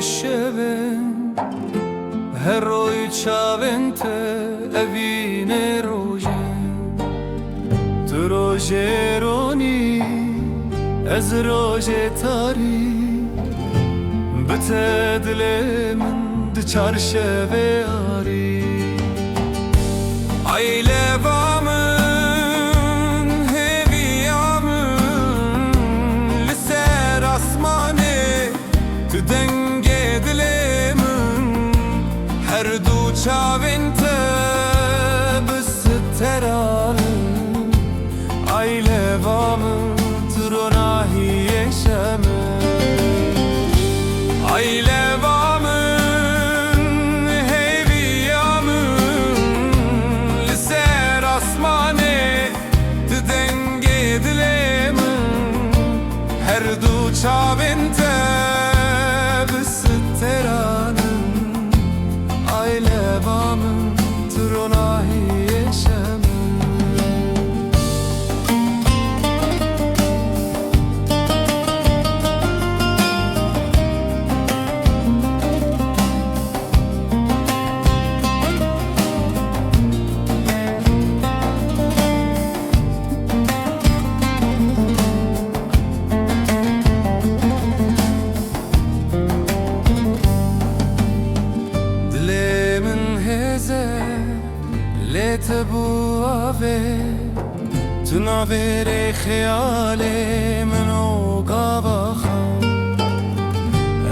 شبن هر روی چاون ته اوین روژه تو روژه رونی از روژه تاری بته دل من ده چارشوه آری Aile vamın, heviyamın Liser asmane, tu denge dilemin Her du çavinte, bısı teranın Aile vamın, turonahi yeşemin Aile vamın, heviyamın Liser asmane, tu denge dilemin Her du çavinte, bısı teranın Aile vamın, turonahi yeşemin تبوابه تو ناور خیال منو قابخم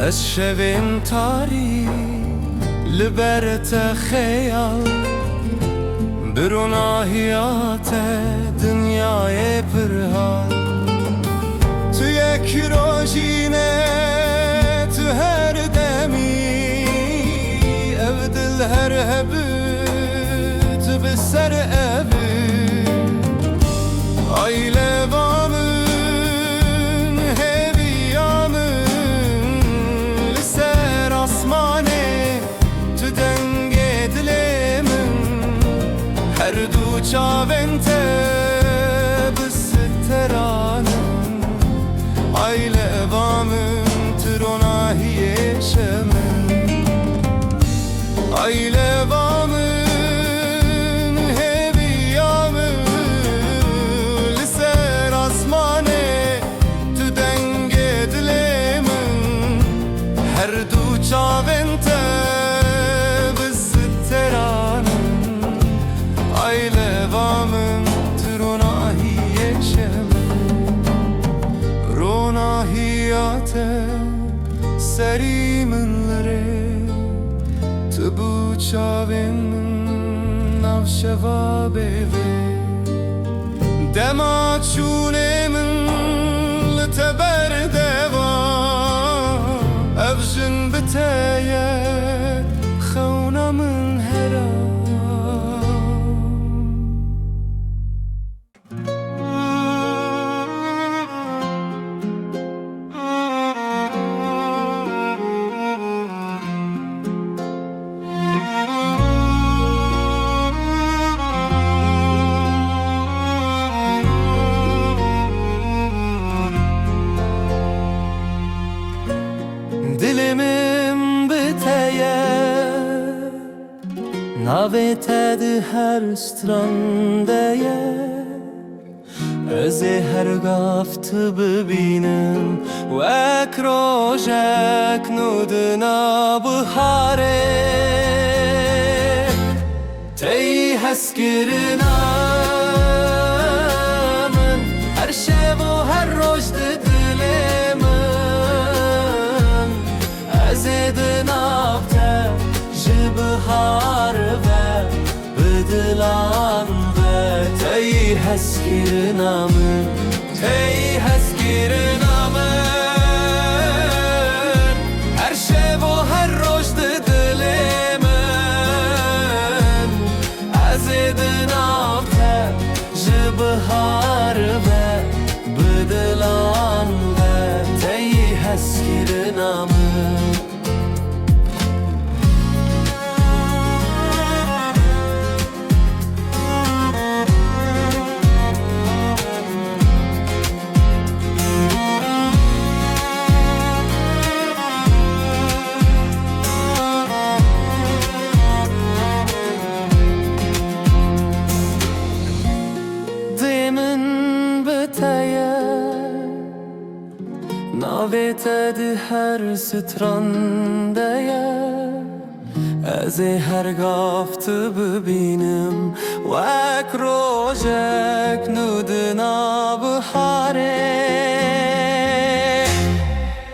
از شویم تاری لبرت خیال بروناهیات دنیای پرهال تو یک روژینه تو هر دمی ابدل هر هبی بسر evi Aile vamın, heviyamın Liser asmane, tu denge dilemin Her du çavente, bısı teranın Aile vamın, turonahi yeşemin Aile vamın çavente bısı teranın Aile vamın turonahi yeşemin Ronahiyate seriminlere Tıbu çavemin navşeva beve Dema çunemin liteber deva Evjin biteye khawna min heram Dilimin biteye Navetedi her strandeye Ezi her gaftı bibinin Vek rojek nudina bihare Tey heskirina min Her şev u her roj dilimin Ezidin avte jibhar ve bıdılan ve Tey heskirina min Tey heskirina min Her şev u her roj dilimin Ezidin avte jibhar ve bıdılan ve Tey heskirina min ناویت ده هر سترانده از هر گافت ببینم وک روزک نودنا بحاره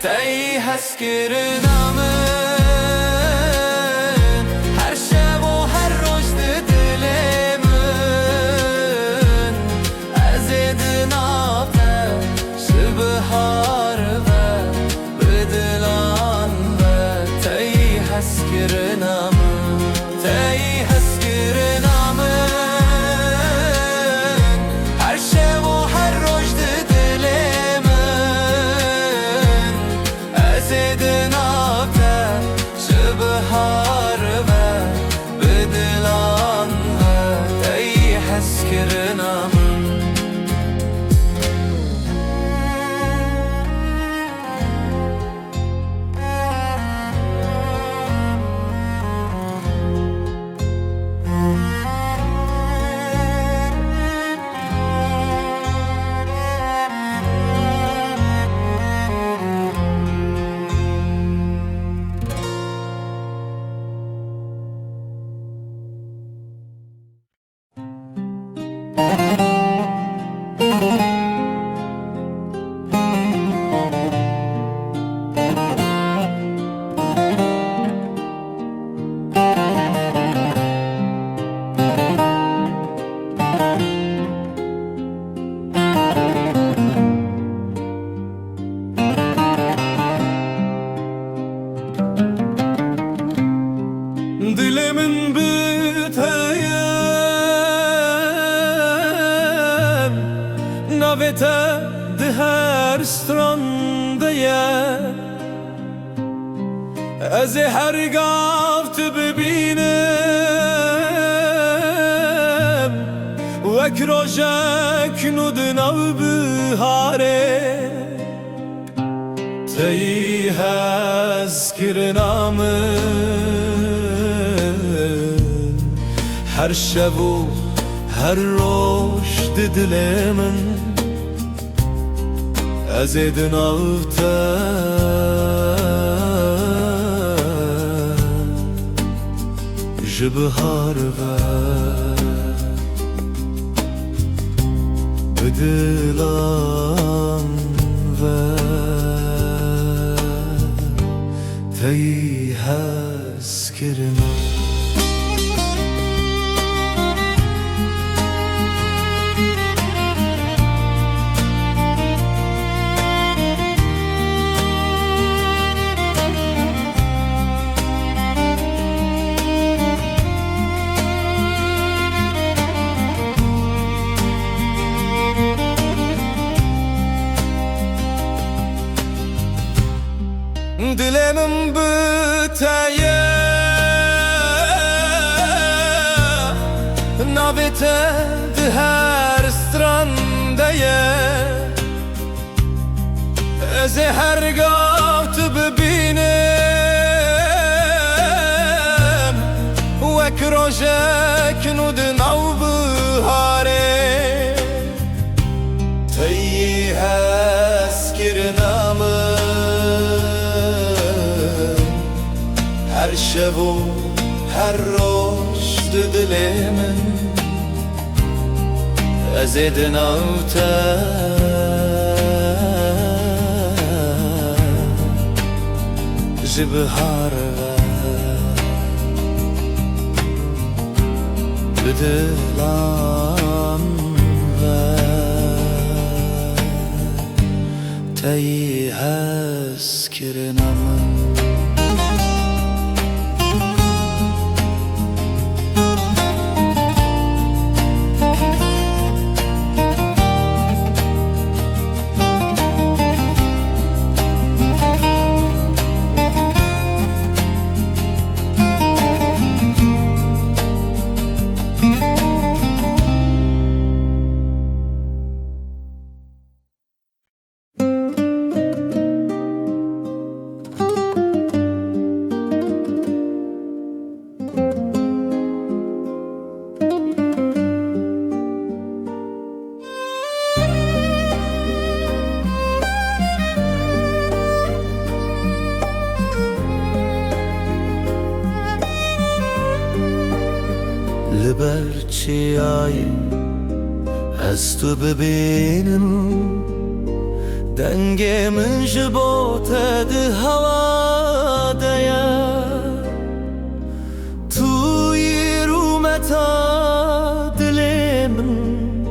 تی هست کرنم هر شب و هر روز دلمن از دنافته شبهار و بدلان و تی هست کرنم تی هست کرنم هر شب و هر روز دلمن از دنافته شبهار و بدلان و تی هست کرنم Dilimin biteyim navete de her strandeye از هر گفت ببینم وک روزک نودناو بهاره تی هست کرنم هر شب و هر روز دل من از دنافته جبهار و بدلان و تی هست کرنم Dilimin biteye navete de her strandeye از هر گفت ببینم وک روزک نودناو بهاره تی هست کرنم هر شب و هر روز دل من از دنافته جبهار و بدلان و تی هست کرنم چیایی از تو ببینم دنگ من جبوتد هوا دیا توی رومتا دل من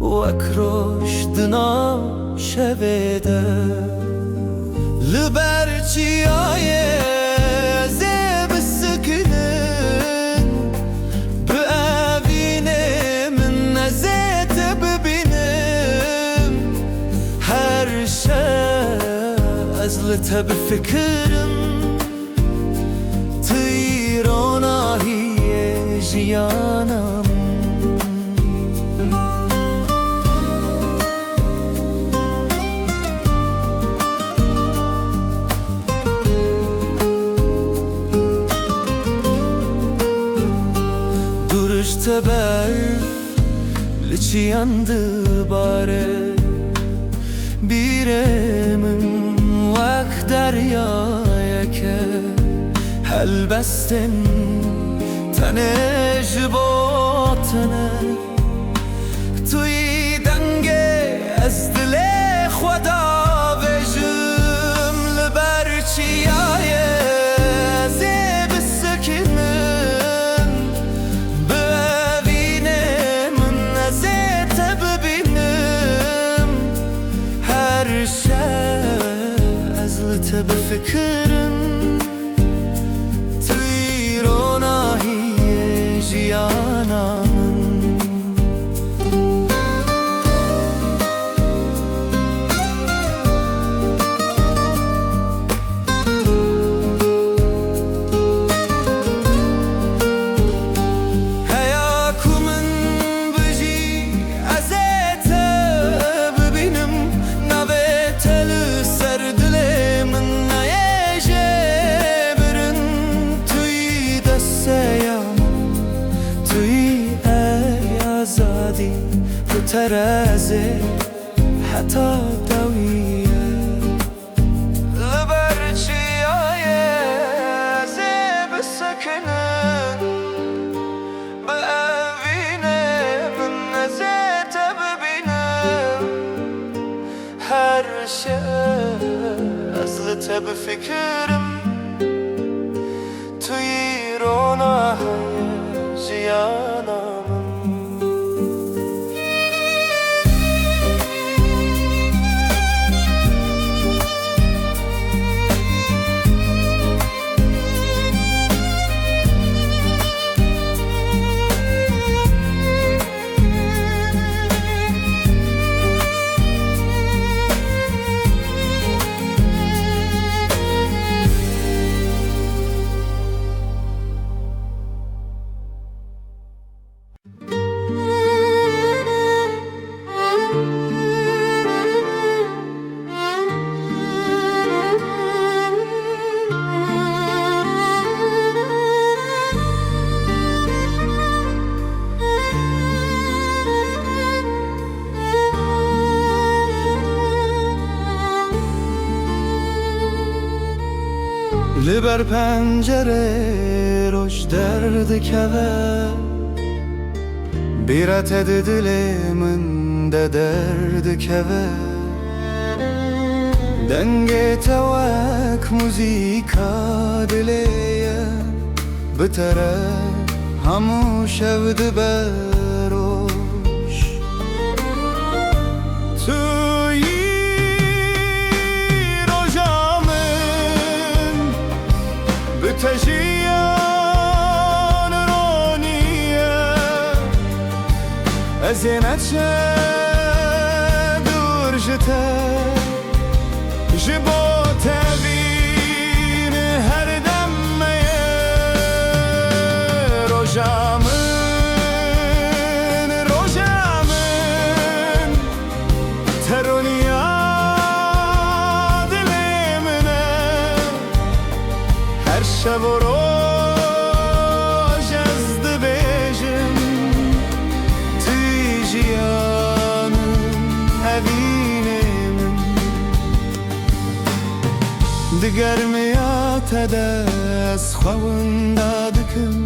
وکروش دنا شویده لبر چیایی زب سکنن بأوینه من نزیت ببینم هر شب از لطه بفکرم تیرانهی جیانم تبر لچی yandı bare بیرمن وقت دریای که هل بستن تنش با تنه توی دنگ از دل خدا وجم لبر چیای زیب سکنن ببینه من نزیت ببینم هر شب از لطه بفکرم توی روناهی جیانم ترازی حتی دویه لبر چیای زیب سکنن بأوینه من نزیت ببینم هر شب از لطه بفکرم توی روناهای جیانم لبر پنجره روش درد کوه بیرت دل من ده درد کوه دنگ توک موزیکا دلیه بتره همو شود بروش توی تجیان رونیه ازینت شه دور جته جبو تبین هر دمه روژامن ترونیا دل منه هر شب و روز از دبیجم توی جیانم هوینم دگر میات دست خوان دادکم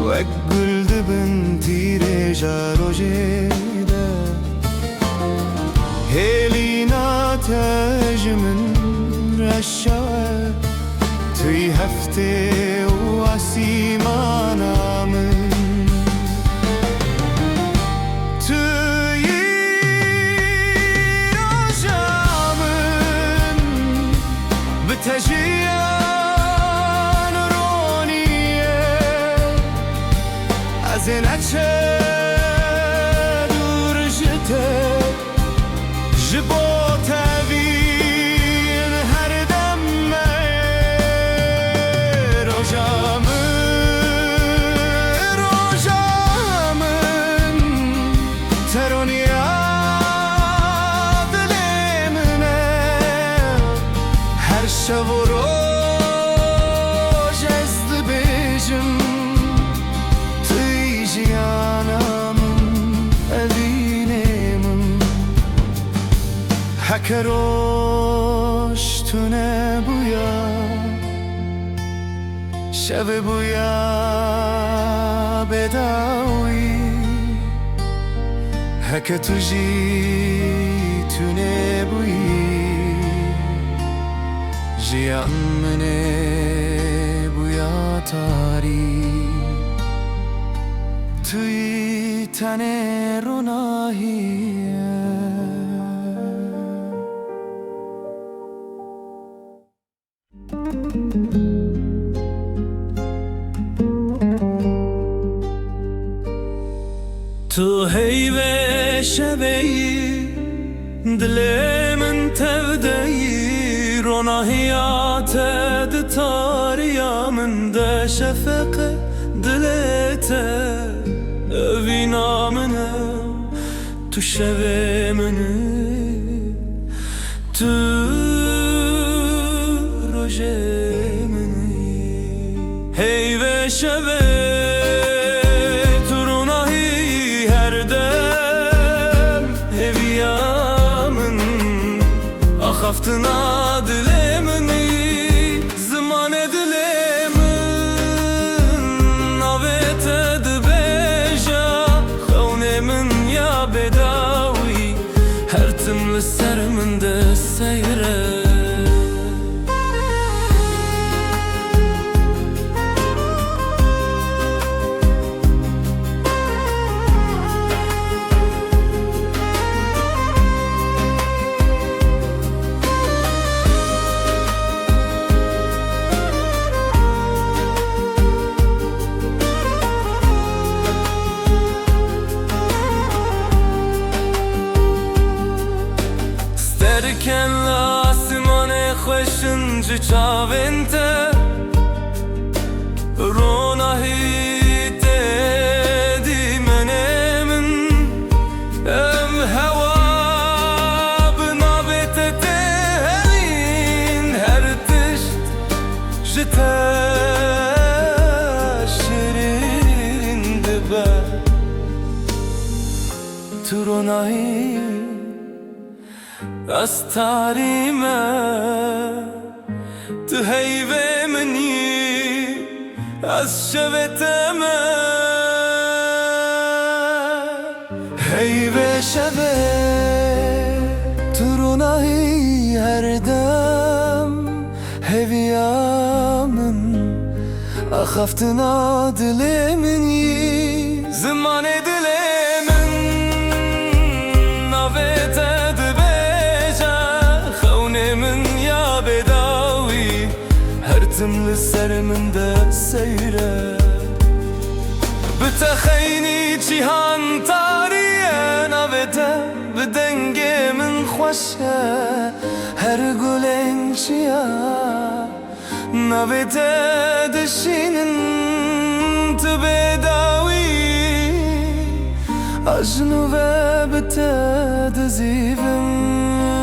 وگل بن تیره جاروجه ده هلینا تجمن رشاء توی هفته و آسیمانا من توی آجامن بتجیان رونیه از نچه دور جته جبو تبین هر دم روجامن ترونیا دل منه هر شب و روز از دبیجم توی جیانمن evinem Hakaroş tune buya Şeve buya bedawi Haka tuji tune buyi Jiyan mene buya tari Tui tane ronahiye Tu heyve şebeyi Dilemin tevdeyi Ronahiyate de tariyamin de şefeke dilete Övinamine tu şevemini Tu rojemini Heyve şebe Haftına dilemini zaman edilemin Avet edbeja Havnemin ya bedavi Her tımlı serminde seyre Derken asmane خوشنج چاونته رونهی تدی منمن ام هوا بنابت تهرین هر تشت جتا شیرین دبا تو رونهی از تاریمه تو هیوه منی از شبتمه هیوه شبه تو رونهی هر دم هویامن اخفتنا دل منی زمان دلمن نویت تمل سرمنده سیره بتخینی جیهان تاریه نویده بدنگ من خوشه هر گلن چیا نویده دشینن تو بداوی اجنو و بته دزیبن